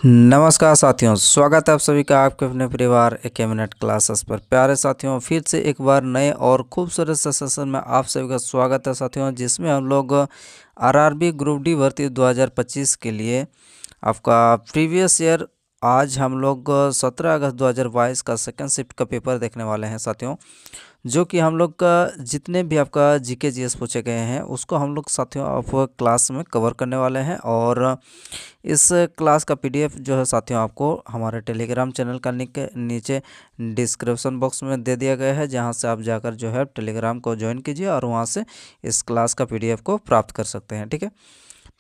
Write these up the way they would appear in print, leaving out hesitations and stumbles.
नमस्कार साथियों, स्वागत है आप सभी का आपके अपने परिवार एक मिनट क्लासेस पर। प्यारे साथियों, फिर से एक बार नए और खूबसूरत से सेशन में आप सभी का स्वागत है साथियों, जिसमें हम लोग आरआरबी ग्रुप डी भर्ती 2025 के लिए आपका प्रीवियस ईयर आज हम लोग 17 अगस्त 2022 का सेकंड शिफ्ट का पेपर देखने वाले हैं साथियों, जो कि हम लोग का जितने भी आपका जीके जीएस पूछे गए हैं उसको हम लोग साथियों आप क्लास में कवर करने वाले हैं। और इस क्लास का पीडीएफ जो है साथियों आपको हमारे टेलीग्राम चैनल का लिंक नीचे डिस्क्रिप्शन बॉक्स में दे दिया गया है, जहां से आप जाकर जो है टेलीग्राम को ज्वाइन कीजिए और वहां से इस क्लास का पीडीएफ को प्राप्त कर सकते हैं। ठीक है,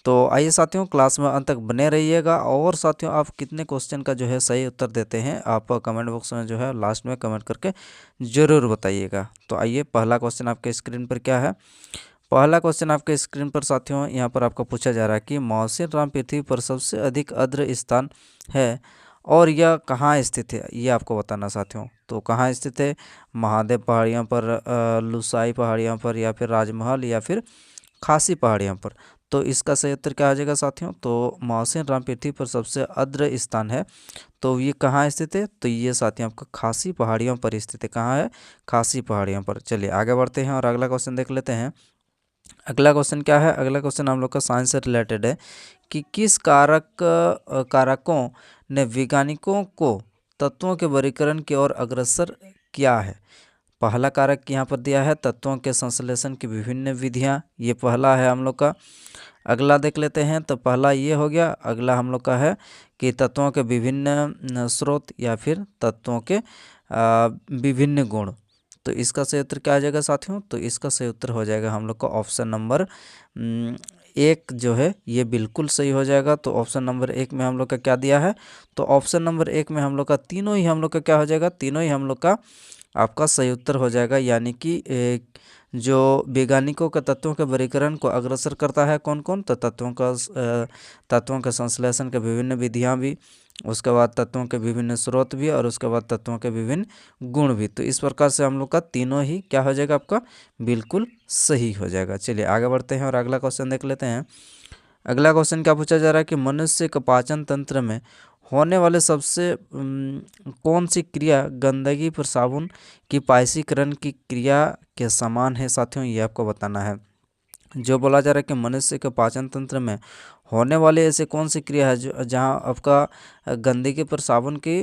तो आइए साथियों क्लास में अंत तक बने रहिएगा। और साथियों आप कितने क्वेश्चन का जो है सही उत्तर देते हैं आप कमेंट बॉक्स में जो है लास्ट में कमेंट करके ज़रूर बताइएगा। तो आइए, पहला क्वेश्चन आपके स्क्रीन पर क्या है। पहला क्वेश्चन आपके स्क्रीन पर साथियों यहाँ पर आपको पूछा जा रहा है कि मौसिन राम पृथ्वी पर सबसे अधिक आर्द्र स्थान है और यह कहाँ स्थित है, ये आपको बताना साथियों। तो कहाँ स्थित है, महादेव पहाड़ियों पर, लुसाई पहाड़ियों पर, या फिर राजमहल, या फिर खासी पहाड़ियों पर। तो इसका सही उत्तर क्या आ जाएगा साथियों। तो मौसिन राम पृथ्वी पर सबसे आर्द्र स्थान है, तो ये कहाँ स्थित है, तो ये साथियों आपका खासी पहाड़ियों पर स्थित है। कहाँ है, खासी पहाड़ियों पर। चलिए आगे बढ़ते हैं और अगला क्वेश्चन देख लेते हैं। अगला क्वेश्चन क्या है, अगला क्वेश्चन हम लोग का साइंस से रिलेटेड है कि किस कारकों ने वैज्ञानिकों को तत्वों के वर्गीकरण की ओर अग्रसर किया है। पहला कारक यहाँ पर दिया है तत्वों के संश्लेषण की विभिन्न विधियाँ, ये पहला है हम लोग का। अगला देख लेते हैं, तो पहला ये हो गया। अगला हम लोग का है कि तत्वों के विभिन्न स्रोत या फिर तत्वों के विभिन्न गुण। तो इसका सही उत्तर क्या आ जाएगा साथियों। तो इसका सही उत्तर हो जाएगा हम लोग का ऑप्शन नंबर एक जो है ये बिल्कुल सही हो जाएगा। तो ऑप्शन नंबर एक में हम लोग का क्या दिया है, तो ऑप्शन नंबर एक में हम लोग का तीनों ही हम लोग का क्या हो जाएगा, तीनों ही हम लोग का आपका सही उत्तर हो जाएगा। यानी कि जो वैज्ञानिकों के तत्वों के वर्गीकरण को अग्रसर करता है कौन कौन, तो तत्वों के संश्लेषण के विभिन्न विधियां भी, उसके बाद तत्वों के विभिन्न स्रोत भी, और उसके बाद तत्वों के विभिन्न गुण भी। तो इस प्रकार से हम लोग का तीनों ही क्या हो जाएगा, आपका बिल्कुल सही हो जाएगा। चलिए आगे बढ़ते हैं और अगला क्वेश्चन देख लेते हैं। अगला क्वेश्चन क्या पूछा जा रहा है कि मनुष्य के पाचन तंत्र में होने वाले सबसे कौन सी क्रिया गंदगी पर साबुन की पायसीकरण की क्रिया के समान है साथियों, ये आपको बताना है। जो बोला जा रहा है कि मनुष्य के पाचन तंत्र में होने वाले ऐसे कौन सी क्रिया है जो जहाँ आपका गंदगी पर साबुन की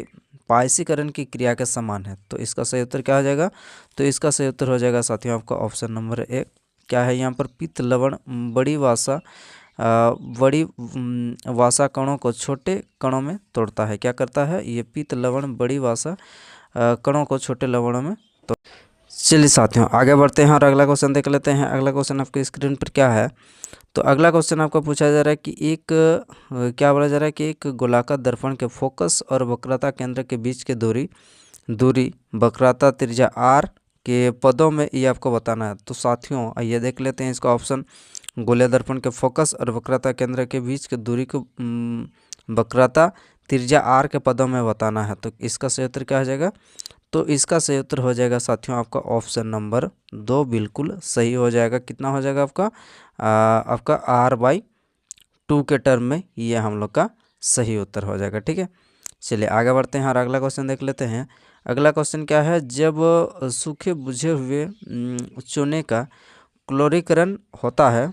पायसीकरण की क्रिया के समान है। तो इसका सही उत्तर क्या हो जाएगा, तो इसका सही उत्तर हो जाएगा साथियों आपका ऑप्शन नंबर एक। क्या है यहाँ पर, पित्त लवण बड़ी वासा बड़ी वासा कणों को छोटे कणों में तोड़ता है। क्या करता है ये, पित्त लवण बड़ी वासा कणों को छोटे लवणों में तो। चलिए साथियों आगे बढ़ते हैं और अगला क्वेश्चन देख लेते हैं। अगला क्वेश्चन आपके स्क्रीन पर क्या है, तो अगला क्वेश्चन आपको पूछा जा रहा है कि क्या बोला जा रहा है कि एक गोलाकार दर्पण के फोकस और वक्रता केंद्र के बीच के दूरी वक्रता त्रिज्या आर के पदों में ये आपको बताना है। तो साथियों आइए देख लेते हैं इसका ऑप्शन। गोले दर्पण के फोकस और वक्रता केंद्र के बीच के दूरी को वक्रता त्रिज्या आर के पदों में बताना है। तो इसका सही उत्तर क्या हो जाएगा, तो इसका सही उत्तर हो जाएगा साथियों आपका ऑप्शन नंबर दो, बिल्कुल सही हो जाएगा। कितना हो जाएगा आपका आपका r/2 के टर्म में ये हम लोग का सही उत्तर हो जाएगा। ठीक है, चलिए आगे बढ़ते हैं और अगला क्वेश्चन देख लेते हैं। अगला क्वेश्चन क्या है, जब सूखे बुझे हुए चूने का क्लोरीकरण होता है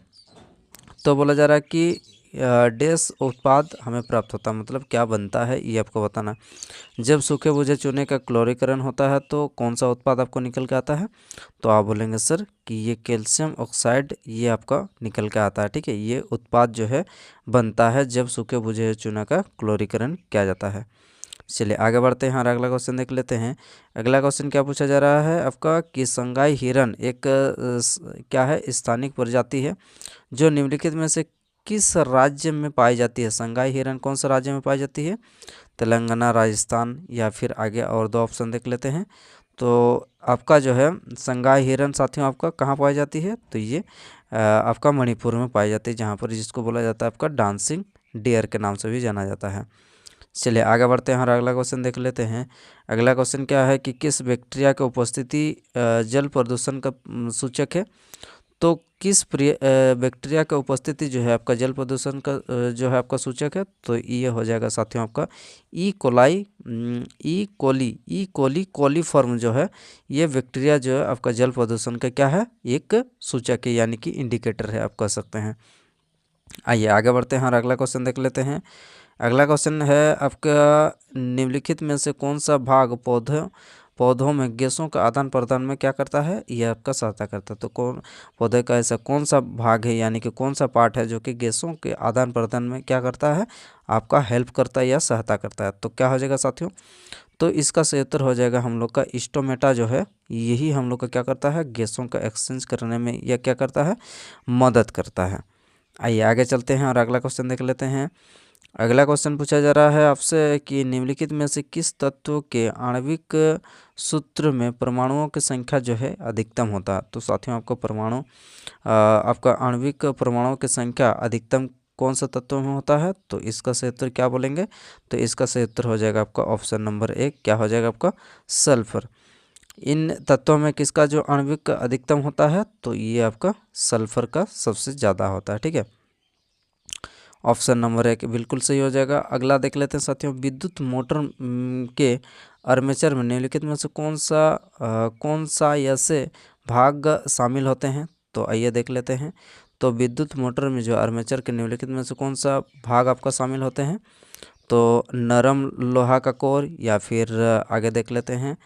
तो बोला जा रहा है कि डैश उत्पाद हमें प्राप्त होता है, मतलब क्या बनता है ये आपको बताना। जब सूखे बुझे चूने का क्लोरीकरण होता है तो कौन सा उत्पाद आपको निकल के आता है, तो आप बोलेंगे सर कि ये कैल्शियम ऑक्साइड ये आपका निकल के आता है। ठीक है, ये उत्पाद जो है बनता है जब सूखे बुझे चूना का क्लोरीकरण किया जाता है। चलिए आगे बढ़ते हैं और अगला क्वेश्चन देख लेते हैं। अगला क्वेश्चन क्या पूछा जा रहा है आपका कि संगाई हिरन एक क्या है, स्थानिक प्रजाति है जो निम्नलिखित में से किस राज्य में पाई जाती है। संगाई हिरन कौन सा राज्य में पाई जाती है, तेलंगाना, राजस्थान, या फिर आगे और दो ऑप्शन देख लेते हैं। तो आपका जो है संगाई हिरन साथियों आपका कहाँ पाई जाती है, तो ये आपका मणिपुर में पाई जाती है, जहाँ पर जिसको बोला जाता है आपका डांसिंग डियर के नाम से भी जाना जाता है। चलिए आगे बढ़ते हैं और अगला क्वेश्चन देख लेते हैं। अगला क्वेश्चन क्या है कि किस बैक्टीरिया की उपस्थिति जल प्रदूषण का सूचक है। तो किस बैक्टीरिया का उपस्थिति जो है आपका जल प्रदूषण का जो है आपका सूचक है, तो ये हो जाएगा साथियों आपका ई कोली कोलीफॉर्म जो है ये बैक्टीरिया जो है आपका जल प्रदूषण का क्या है, एक सूचक है यानी कि इंडिकेटर है आप कह सकते हैं। आइए आगे बढ़ते हैं और अगला क्वेश्चन देख लेते हैं। अगला क्वेश्चन है आपका, निम्नलिखित में से कौन सा भाग पौधों में गैसों का आदान प्रदान में क्या करता है, यह आपका सहायता करता है। तो कौन पौधे का ऐसा कौन सा भाग है यानी कि कौन सा पार्ट है जो कि गैसों के आदान प्रदान में क्या करता है, आपका हेल्प करता है या सहायता करता है। तो क्या हो जाएगा साथियों, तो इसका सही उत्तर हो जाएगा हम लोग का स्टोमेटा जो है, यही हम लोग का क्या करता है, गैसों का एक्सचेंज करने में यह क्या करता है, मदद करता है। आइए आगे चलते हैं और अगला क्वेश्चन देख लेते हैं। अगला क्वेश्चन पूछा जा रहा है आपसे कि निम्नलिखित में से किस तत्व के आणविक सूत्र में परमाणुओं की संख्या जो है अधिकतम होता है। तो साथियों आपको आपका आणविक परमाणुओं की संख्या अधिकतम कौन सा तत्व में होता है, तो इसका सही उत्तर क्या बोलेंगे, तो इसका सही उत्तर हो जाएगा आपका ऑप्शन नंबर 1, क्या हो जाएगा आपका सल्फर। इन तत्वों में किसका जो आणविक अधिकतम होता है, तो ये आपका सल्फर का सबसे ज़्यादा होता है। ठीक है, ऑप्शन नंबर 1 बिल्कुल सही हो जाएगा। अगला देख लेते हैं साथियों, विद्युत मोटर के आर्मेचर में निम्नलिखित में से कौन सा ऐसे भाग शामिल होते हैं। तो आइए देख लेते हैं। तो विद्युत मोटर में जो आर्मेचर के निम्नलिखित में से कौन सा भाग आपका शामिल होते हैं, तो नरम लोहा का कोर, या फिर आगे देख लेते हैं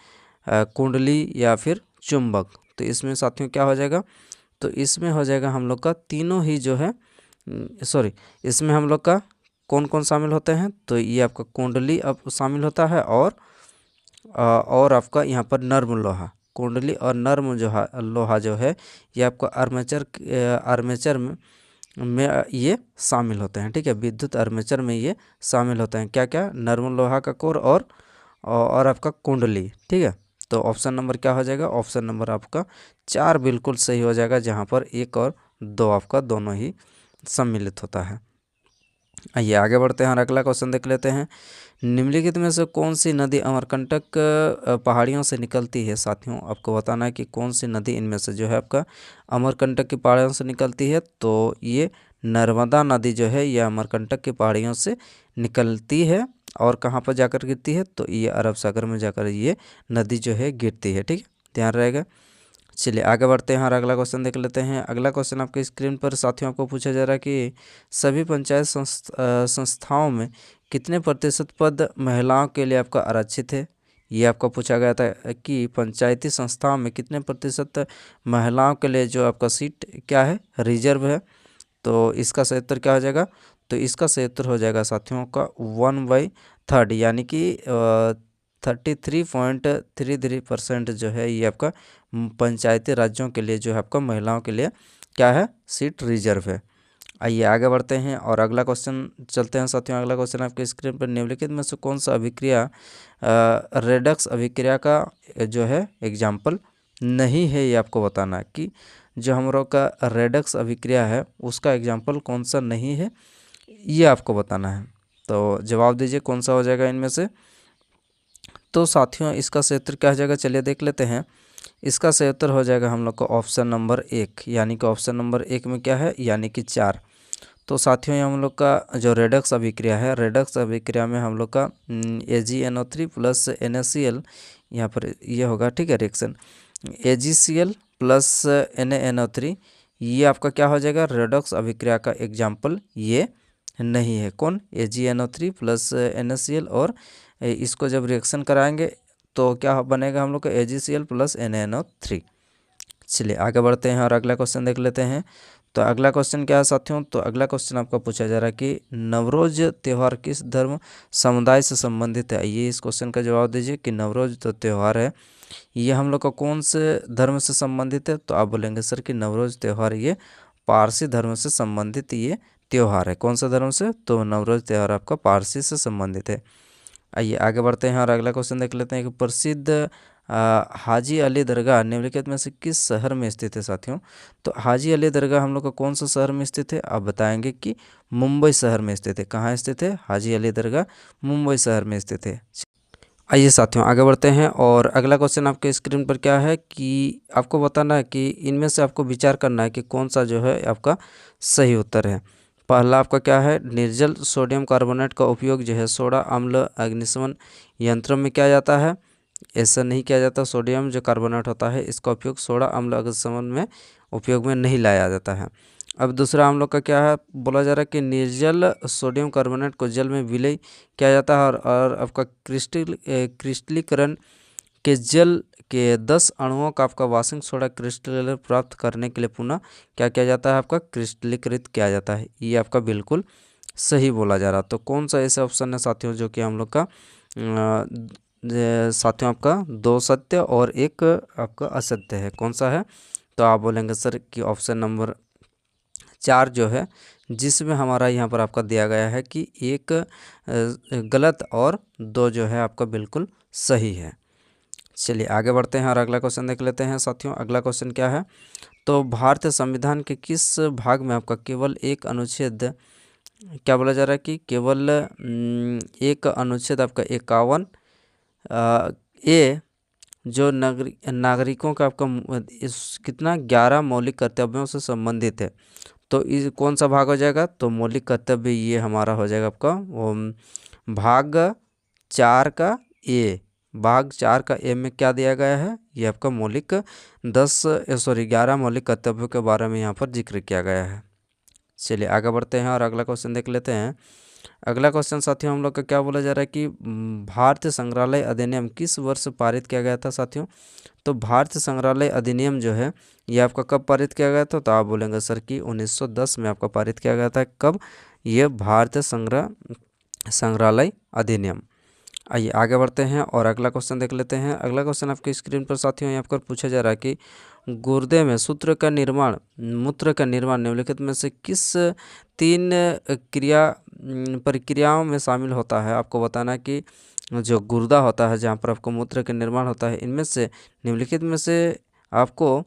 कुंडली, या फिर चुंबक। तो इसमें साथियों क्या हो जाएगा, तो इसमें हो जाएगा हम लोग का तीनों ही जो है, सॉरी, इसमें हम लोग का कौन कौन शामिल होते हैं, तो ये आपका कुंडली अब शामिल होता है, और आपका यहाँ पर नर्म लोहा, कुंडली और नर्म जो लोहा जो है ये आपका आर्मेचर में ये शामिल होते हैं। ठीक है, विद्युत आर्मेचर में ये शामिल होते हैं, क्या क्या, नर्म लोहा का कोर और आपका कुंडली। ठीक है, तो ऑप्शन नंबर क्या हो जाएगा, ऑप्शन नंबर आपका 4 बिल्कुल सही हो जाएगा, जहाँ पर 1 और 2 आपका दोनों ही सम्मिलित होता है। आइए आगे बढ़ते हैं और अगला क्वेश्चन देख लेते हैं। निम्नलिखित में से कौन सी नदी अमरकंटक पहाड़ियों से निकलती है। साथियों आपको बताना है कि कौन सी नदी इनमें से जो है आपका अमरकंटक की पहाड़ियों से निकलती है। तो ये नर्मदा नदी जो है यह अमरकंटक की पहाड़ियों से निकलती है, और कहाँ पर जाकर गिरती है, तो ये अरब सागर में जाकर ये नदी जो है गिरती है। ठीक है, ध्यान रहेगा। चलिए आगे बढ़ते हैं और अगला क्वेश्चन देख लेते हैं। अगला क्वेश्चन आपके स्क्रीन पर साथियों आपको पूछा जा रहा है कि सभी पंचायत संस्थाओं में कितने प्रतिशत पद महिलाओं के लिए आपका आरक्षित है। ये आपको पूछा गया था कि पंचायती संस्थाओं में कितने प्रतिशत महिलाओं के लिए जो आपका सीट क्या है, रिजर्व है। तो इसका सही उत्तर क्या हो जाएगा, तो इसका सही उत्तर हो जाएगा साथियों का 1/3 यानी कि 33.33% जो है ये आपका पंचायती राज्यों के लिए जो है आपका महिलाओं के लिए क्या है, सीट रिजर्व है। आइए आगे बढ़ते हैं और अगला क्वेश्चन चलते हैं साथियों। अगला क्वेश्चन आपके स्क्रीन पर, निम्नलिखित में से कौन सा अभिक्रिया रेडक्स अभिक्रिया का जो है एग्जाम्पल नहीं है, ये आपको बताना है कि जो हम लोग का रेडक्स अभिक्रिया है उसका एग्जाम्पल कौन सा नहीं है, ये आपको बताना है। तो जवाब दीजिए कौन सा हो जाएगा इनमें से। तो साथियों इसका सही उत्तर क्या हो जाएगा, चलिए देख लेते हैं। इसका सही उत्तर हो जाएगा हम लोग का ऑप्शन नंबर 1, यानी कि ऑप्शन नंबर 1 में क्या है, यानी कि 4। तो साथियों हम लोग का जो रेडक्स अभिक्रिया है, रेडक्स अभिक्रिया में हम लोग का AgNO3 प्लस NaCl यहाँ पर ये होगा। ठीक है, रिएक्शन AgCl प्लस NaNO3 ये आपका क्या हो जाएगा, रेडक्स अभिक्रिया का एग्जाम्पल ये नहीं है। कौन, AgNO3 प्लस NaCl, और इसको जब रिएक्शन कराएंगे तो क्या बनेगा हम लोग का AgCl प्लस NaNO3। चलिए आगे बढ़ते हैं और अगला क्वेश्चन देख लेते हैं। तो अगला क्वेश्चन क्या है साथियों, तो अगला क्वेश्चन आपका पूछा जा रहा है कि नवरोज त्यौहार किस धर्म समुदाय से संबंधित है। ये इस क्वेश्चन का जवाब दीजिए कि नवरोज जो त्यौहार है ये हम लोग का कौन से धर्म से संबंधित है। तो आप बोलेंगे सर कि नवरोज त्यौहार ये पारसी धर्म से संबंधित ये त्यौहार है। कौन सा धर्म से, तो नवरोज त्यौहार आपका पारसी से संबंधित है। आइए आगे बढ़ते हैं और अगला क्वेश्चन देख लेते हैं कि प्रसिद्ध हाजी अली दरगाह निम्नलिखित में से किस शहर में स्थित है। साथियों तो हाजी अली दरगाह हम लोग का कौन सा शहर में स्थित है, आप बताएंगे कि मुंबई शहर में स्थित है। कहाँ स्थित है, हाजी अली दरगाह मुंबई शहर में स्थित है। आइए साथियों आगे बढ़ते हैं और अगला क्वेश्चन आपके स्क्रीन पर क्या है कि आपको बताना है कि इनमें से आपको विचार करना है कि कौन सा जो है आपका सही उत्तर है। पहला आपका क्या है, निर्जल सोडियम कार्बोनेट का उपयोग जो है सोडा अम्ल अग्निशमन यंत्रों में किया जाता है। ऐसा नहीं किया जाता, सोडियम जो कार्बोनेट होता है इसका उपयोग सोडा अम्ल अग्निशमन में उपयोग में नहीं लाया जाता है। अब दूसरा हम लोग का क्या है, बोला जा रहा है कि निर्जल सोडियम कार्बोनेट को जल में विलय किया जाता है और आपका क्रिस्टलीकरण के जल के 10 अणुओं का आपका वाशिंग सोडा क्रिस्टल प्राप्त करने के लिए पुनः क्या किया जाता है, आपका क्रिस्टलीकृत किया जाता है। ये आपका बिल्कुल सही बोला जा रहा। तो कौन सा ऐसा ऑप्शन है साथियों जो कि हम लोग का साथियों आपका 2 सत्य और 1 आपका असत्य है, कौन सा है? तो आप बोलेंगे सर कि ऑप्शन नंबर 4 जो है, जिसमें हमारा यहाँ पर आपका दिया गया है कि 1 गलत और 2 जो है आपका बिल्कुल सही है। चलिए आगे बढ़ते हैं और अगला क्वेश्चन देख लेते हैं साथियों। अगला क्वेश्चन क्या है, तो भारतीय संविधान के किस भाग में आपका केवल एक अनुच्छेद, क्या बोला जा रहा है कि केवल एक अनुच्छेद आपका 51 ए जो नागरिकों का आपका इस कितना 11 मौलिक कर्तव्यों से संबंधित है। तो इस कौन सा भाग हो जाएगा, तो मौलिक कर्तव्य ये हमारा हो जाएगा आपका भाग 4 का ए। भाग 4 का ए में क्या दिया गया है, ये आपका मौलिक 11 मौलिक कर्तव्यों के बारे में यहाँ पर जिक्र किया गया है। चलिए आगे बढ़ते हैं और अगला क्वेश्चन देख लेते हैं। अगला क्वेश्चन साथियों हम लोग का क्या बोला जा रहा है कि भारतीय संग्रहालय अधिनियम किस वर्ष पारित किया गया था साथियों। तो भारतीय संग्रहालय अधिनियम जो है ये आपका कब पारित किया गया था, तो आप बोलेंगे सर कि 1910 में आपका पारित किया गया था। कब? ये भारतीय संग्रहालय अधिनियम। आइए आगे बढ़ते हैं और अगला क्वेश्चन देख लेते हैं। अगला क्वेश्चन आपके स्क्रीन पर साथियों यहाँ पर पूछा जा रहा है कि गुर्दे में मूत्र का निर्माण निम्नलिखित में से किस 3 प्रक्रियाओं में शामिल होता है। आपको बताना है कि जो गुर्दा होता है जहाँ पर आपको मूत्र का निर्माण होता है, इनमें से निम्नलिखित में से आपको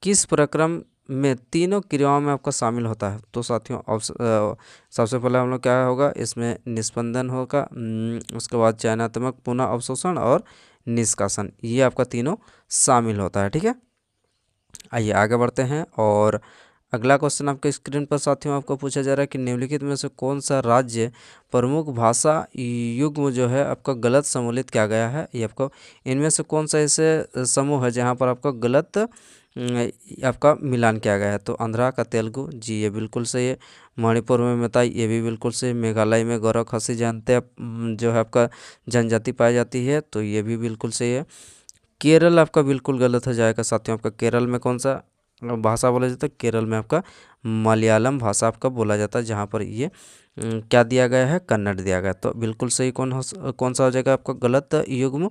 किस प्रक्रम में तीनों क्रियाओं में आपका शामिल होता है। तो साथियों सबसे पहले हम लोग क्या होगा, इसमें निस्पंदन होगा, उसके बाद चयनात्मक पुनः अवशोषण और निष्कासन, ये आपका तीनों शामिल होता है। ठीक है, आइए आगे बढ़ते हैं और अगला क्वेश्चन आपके स्क्रीन पर साथियों आपको पूछा जा रहा है कि निम्नलिखित में से कौन सा राज्य प्रमुख भाषा युग्म जो है आपका गलत सम्मिलित किया गया है। ये आपको इनमें से कौन सा ऐसे समूह है जहाँ पर आपका गलत आपका मिलान किया गया है। तो आंध्रा का तेलुगु, जी ये बिल्कुल सही है। मणिपुर में मेताई, ये भी बिल्कुल सही। मेघालय में गौरव खासी जानते आप जो है आपका जनजाति पाई जाती है, तो ये भी बिल्कुल सही है। केरल आपका बिल्कुल गलत हो जाएगा साथियों। आपका केरल में कौन सा भाषा बोला जाता है, केरल में आपका मलयालम भाषा आपका बोला जाता है, जहाँ पर ये क्या दिया गया है, कन्नड़ दिया गया। तो बिल्कुल सही कौन सा हो जाएगा आपका गलत युग्म,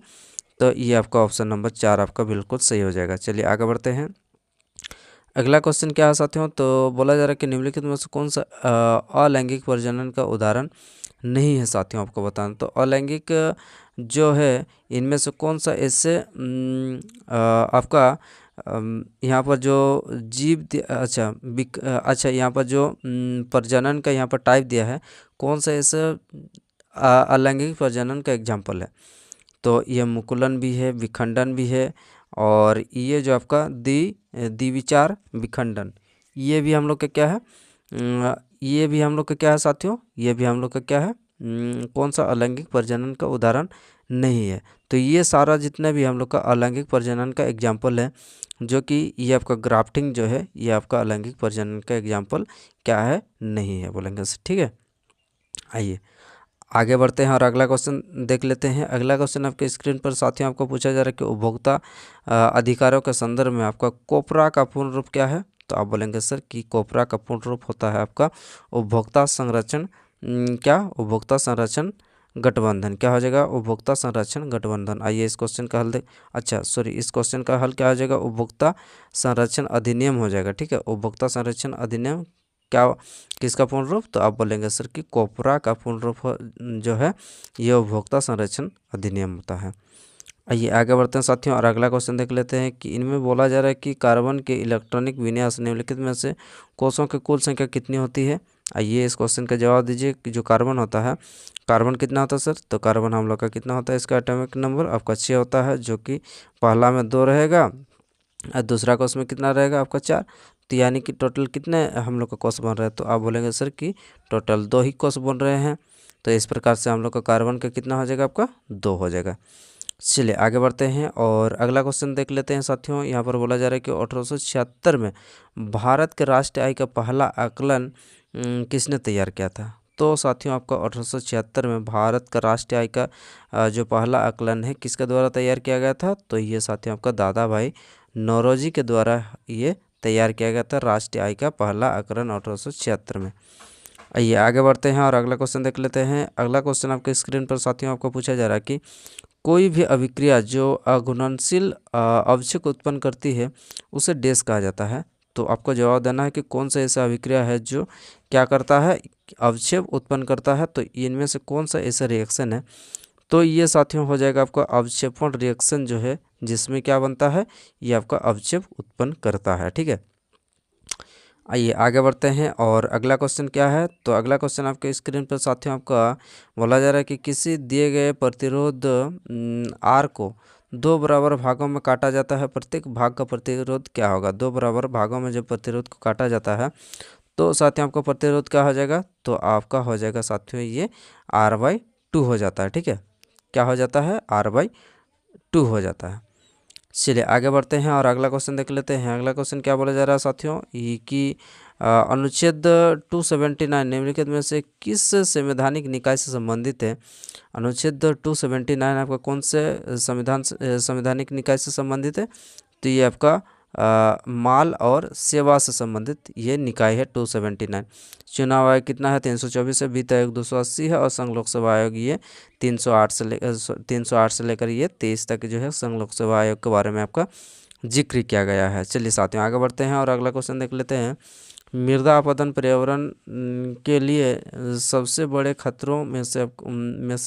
तो ये आपका ऑप्शन नंबर 4 आपका बिल्कुल सही हो जाएगा। चलिए आगे बढ़ते हैं। अगला क्वेश्चन क्या है साथियों, तो बोला जा रहा है कि निम्नलिखित में से कौन सा अलैंगिक प्रजनन का उदाहरण नहीं है साथियों। आपको बताना, तो अलैंगिक जो है इनमें से कौन सा ऐसे आपका यहाँ पर जो जीव अच्छा यहाँ पर जो प्रजनन का यहाँ पर टाइप दिया है, कौन सा ऐसे अलैंगिक प्रजनन का एग्जाम्पल है। तो ये मुकुलन भी है, विखंडन भी है, और ये जो आपका द्विविचार विखंडन, ये भी हम लोग का क्या है, ये भी हम लोग का क्या है साथियों, ये भी हम लोग का क्या है, कौन सा अलैंगिक प्रजनन का उदाहरण नहीं है। तो ये सारा जितना भी हम लोग का अलैंगिक प्रजनन का एग्जाम्पल है, जो कि ये आपका ग्राफ्टिंग जो है, ये आपका अलैंगिक प्रजनन का एग्जाम्पल क्या है, नहीं है बोलेंगे। ठीक है, आइए आगे बढ़ते हैं और अगला क्वेश्चन देख लेते हैं। अगला क्वेश्चन आपके स्क्रीन पर साथियों आपको पूछा जा रहा है कि उपभोक्ता अधिकारों के संदर्भ में आपका कोपरा का पूर्ण रूप क्या है। तो आप बोलेंगे सर कि कोपरा का पूर्ण रूप होता है आपका उपभोक्ता संरक्षण उपभोक्ता संरक्षण गठबंधन। क्या हो जाएगा, उपभोक्ता संरक्षण गठबंधन। आइए इस क्वेश्चन का हल इस क्वेश्चन का हल क्या हो जाएगा, उपभोक्ता संरक्षण अधिनियम हो जाएगा। ठीक है, उपभोक्ता संरक्षण अधिनियम क्या किसका पूर्ण रूप, तो आप बोलेंगे सर कि कोपरा का पूर्ण रूप जो है ये उपभोक्ता संरक्षण अधिनियम होता है। आइए आगे बढ़ते हैं साथियों और अगला क्वेश्चन देख लेते हैं कि इनमें बोला जा रहा है कि कार्बन के इलेक्ट्रॉनिक विन्यास निम्नलिखित में से कोषों की कुल संख्या कितनी होती है। आइए इस क्वेश्चन का जवाब दीजिए कि जो कार्बन होता है, कार्बन कितना होता है सर? तो कार्बन हम लोग का कितना होता है, इसका एटॉमिक नंबर आपका 6 होता है, जो कि पहला में 2 रहेगा और दूसरा कोष में कितना रहेगा आपका 4। तो यानी कि टोटल कितने हम लोग का कोष बन रहा है? तो आप बोलेंगे सर कि टोटल 2 ही कोष बन रहे हैं। तो इस प्रकार से हम लोग का कार्बन का कितना हो जाएगा आपका 2 हो जाएगा। चलिए आगे बढ़ते हैं और अगला क्वेश्चन देख लेते हैं साथियों। यहाँ पर बोला जा रहा है कि 1876 में भारत के राष्ट्रीय आय का पहला आकलन किसने तैयार किया था? तो साथियों आपका 1876 में भारत का राष्ट्रीय आय का जो पहला आकलन है किसके द्वारा तैयार किया गया था? तो ये साथियों आपका दादा भाई नौरोजी के द्वारा ये तैयार किया गया था राष्ट्रीय आय का पहला आकलन 1876 में। आइए आगे बढ़ते हैं और अगला क्वेश्चन देख लेते हैं। अगला क्वेश्चन आपके स्क्रीन पर साथियों आपको पूछा जा रहा है कि कोई भी अभिक्रिया जो अघुलनशील अवक्षेप उत्पन्न करती है उसे डैश कहा जाता है। तो आपको जवाब देना है कि कौन सा ऐसा अभिक्रिया है जो क्या करता है, अवक्षेप उत्पन्न करता है। तो इनमें से कौन सा ऐसा रिएक्शन है? तो ये साथियों हो जाएगा आपका अवक्षेपण रिएक्शन जो है, जिसमें क्या बनता है, ये आपका अवक्षेप उत्पन्न करता है। ठीक है, आइए आगे बढ़ते हैं और अगला क्वेश्चन क्या है? तो अगला क्वेश्चन आपके स्क्रीन पर साथियों आपका बोला जा रहा है कि किसी दिए गए प्रतिरोध आर को 2 बराबर भागों में काटा जाता है, प्रत्येक भाग का प्रतिरोध क्या होगा? 2 बराबर भागों में जब प्रतिरोध को काटा जाता है तो साथियों आपका प्रतिरोध क्या हो जाएगा? तो आपका हो जाएगा साथियों ये R/2 हो जाता है। ठीक है, क्या हो जाता है? R/2 हो जाता है। चलिए आगे बढ़ते हैं और अगला क्वेश्चन देख लेते हैं। अगला क्वेश्चन क्या बोला जा रहा है साथियों, ये कि अनुच्छेद 279 निम्नलिखित में से किस संवैधानिक निकाय से संबंधित है? अनुच्छेद 279 आपका कौन से संवैधानिक निकाय से संबंधित है? तो ये आपका माल और सेवा से संबंधित ये निकाय है 279। चुनाव आयोग कितना है? 324 है, वित्त आयोग 280 है और संघ लोक सेवा आयोग ये 308 से लेकर ये 23 तक जो है संघ लोक सेवा आयोग के बारे में आपका जिक्र किया गया है। चलिए साथियों आगे बढ़ते हैं और अगला क्वेश्चन देख लेते हैं। मृदा अपरदन पर्यावरण के लिए सबसे बड़े खतरों में से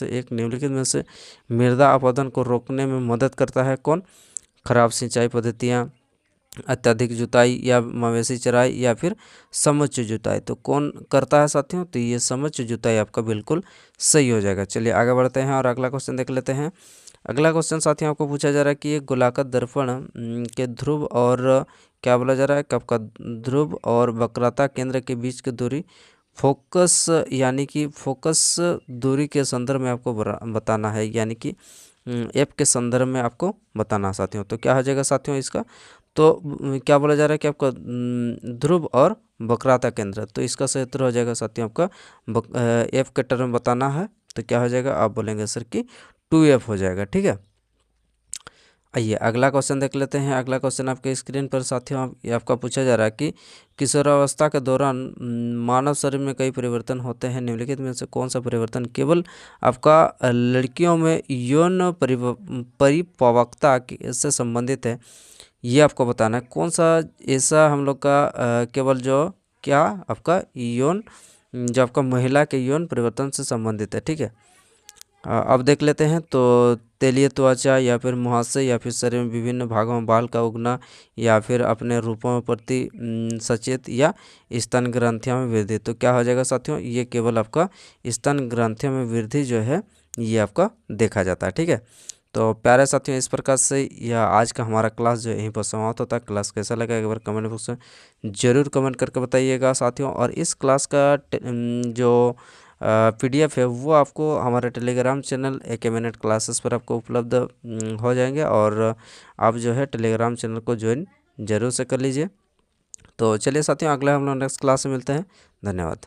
एक निम्नलिखित में से मृदा अपरदन को रोकने में मदद करता है कौन? खराब सिंचाई पद्धतियाँ, अत्यधिक जुताई या मवेशी चराई या फिर समुच्च जुताई। तो कौन करता है साथियों? तो ये समुच्च जुताई आपका बिल्कुल सही हो जाएगा। चलिए आगे बढ़ते हैं और अगला क्वेश्चन देख लेते हैं। अगला क्वेश्चन साथियों आपको पूछा जा रहा है कि एक गोलाकार दर्पण के ध्रुव और क्या बोला जा रहा है कि आपका ध्रुव और वक्रता केंद्र के बीच की दूरी फोकस यानी कि फोकस दूरी के संदर्भ में आपको बताना है, यानी कि एफ के संदर्भ में आपको बताना साथियों। तो क्या हो जाएगा साथियों इसका? तो क्या बोला जा रहा है कि आपका ध्रुव और वक्रता केंद्र, तो इसका सही उत्तर हो जाएगा साथियों आपका एफ के टर्म बताना है। तो क्या हो जाएगा? आप बोलेंगे सर कि 2F हो जाएगा। ठीक है, आइए अगला क्वेश्चन देख लेते हैं। अगला क्वेश्चन आपके स्क्रीन पर साथियों ये आपका पूछा जा रहा है कि किशोरावस्था के दौरान मानव शरीर में कई परिवर्तन होते हैं, निम्नलिखित में से कौन सा परिवर्तन केवल आपका लड़कियों में यौन परिपक्वता से संबंधित है? ये आपको बताना है कौन सा ऐसा हम लोग का केवल जो क्या आपका यौन जो आपका महिला के यौन परिवर्तन से संबंधित है। ठीक है, अब देख लेते हैं। तो तेलीय त्वचा या फिर मुहासे या फिर शरीर में विभिन्न भागों में बाल का उगना या फिर अपने रूपों में प्रति सचेत या स्तन ग्रंथियों में वृद्धि। तो क्या हो जाएगा साथियों? ये केवल आपका स्तन ग्रंथियों में वृद्धि जो है ये आपका देखा जाता है। ठीक है, तो प्यारे साथियों इस प्रकार से यह आज का हमारा क्लास जो यहीं पर समाप्त होता है। क्लास कैसा लगा एक बार कमेंट बॉक्स में ज़रूर कमेंट करके बताइएगा साथियों। और इस क्लास का जो PDF है वो आपको हमारे Telegram channel AK minute classes पर आपको उपलब्ध हो जाएंगे और आप जो है टेलीग्राम चैनल को ज्वाइन जरूर से कर लीजिए। तो चलिए साथियों अगला हम लोग नेक्स्ट क्लास में मिलते हैं। धन्यवाद।